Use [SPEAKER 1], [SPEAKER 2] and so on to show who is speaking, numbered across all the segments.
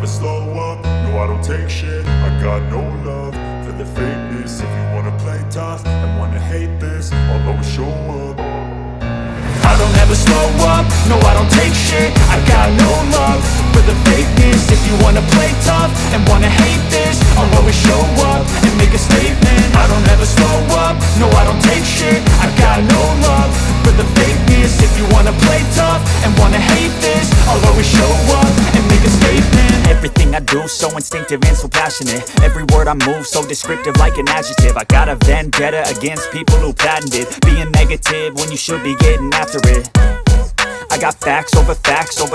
[SPEAKER 1] never slow up, no I don't take shit. I got no love for the fakeness. If you wanna play tough and wanna hate this, I'll always show up. I don't ever slow up, no I don't take shit. I got no love for the fakeness. If you wanna play tough and wanna hate this, I'll always show up and make a statement. I don't ever slow up, no I don't take shit. I got no love for the fakeness. If you wanna play tough and wanna hate this, I'll always show up and make a statement.
[SPEAKER 2] Everything I do so instinctive and so passionate. Every word I move so descriptive like an adjective. I got a vendetta against people who patented being negative when you should be getting after it. I got facts over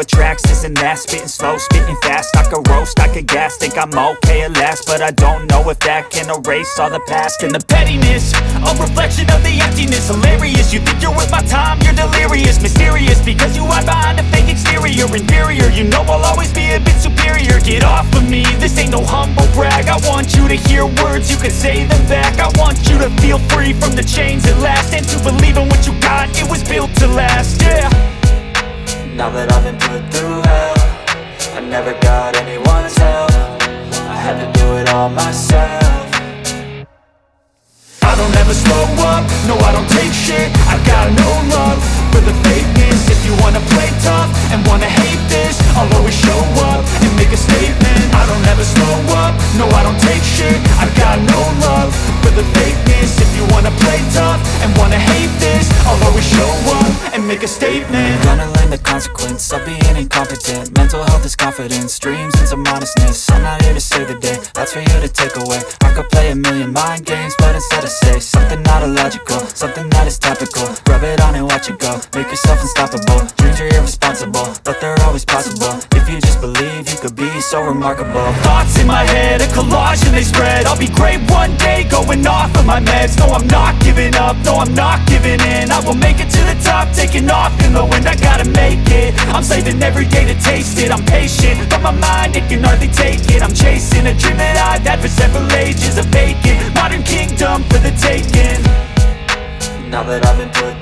[SPEAKER 2] tracks, this and that. Spitting slow, spitting fast, I could roast, I could gas. Think I'm okay at last, but I don't know if that can erase all the past. And the pettiness, a reflection of the emptiness. Hilarious, you think you're worth my time, you're delirious. Mysterious, because you hide behind a fake exterior. Inferior, you know I'll always be a bit superior. Get off of me, this ain't no humble brag. I want you to hear words, you can say them back. I want you to feel free from the chains at last, and to believe in what you got, it was built to last, yeah.
[SPEAKER 3] Now that I've been put through hell, I never got anyone's help. I had to do it all myself.
[SPEAKER 1] I don't ever slow up, no I don't take shit. I got no love for the fakeness. If you wanna play tough and wanna hate this, I'll always show up and make a statement. I don't ever slow up, no I don't take shit. I got no love for the fakeness. If you wanna play tough and wanna hate this, I'll always show up and make a statement.
[SPEAKER 3] Gonna learn the consequence of being incompetent. Mental health is confidence, dreams and some modestness. I'm not here to save the day, that's for you to take away. I could play a million mind games, but instead I say something not illogical, something that is topical. Rub it on and watch it go, make yourself unstoppable. Dreams are irresponsible, but they're always possible. If you just believe, you could be so remarkable.
[SPEAKER 2] Thoughts in my head, a collage and they spread. I'll be great one day, going off of my meds. No, I'm not giving up, no, I'm not giving in. I will make it to the top, taking off in the wind. I gotta make it, I'm saving every day to taste it. I'm patient, but my mind, it can hardly take it. I'm chasing a dream that I've had for several ages. A vacant, modern kingdom for the taking.
[SPEAKER 3] Now that I've been put through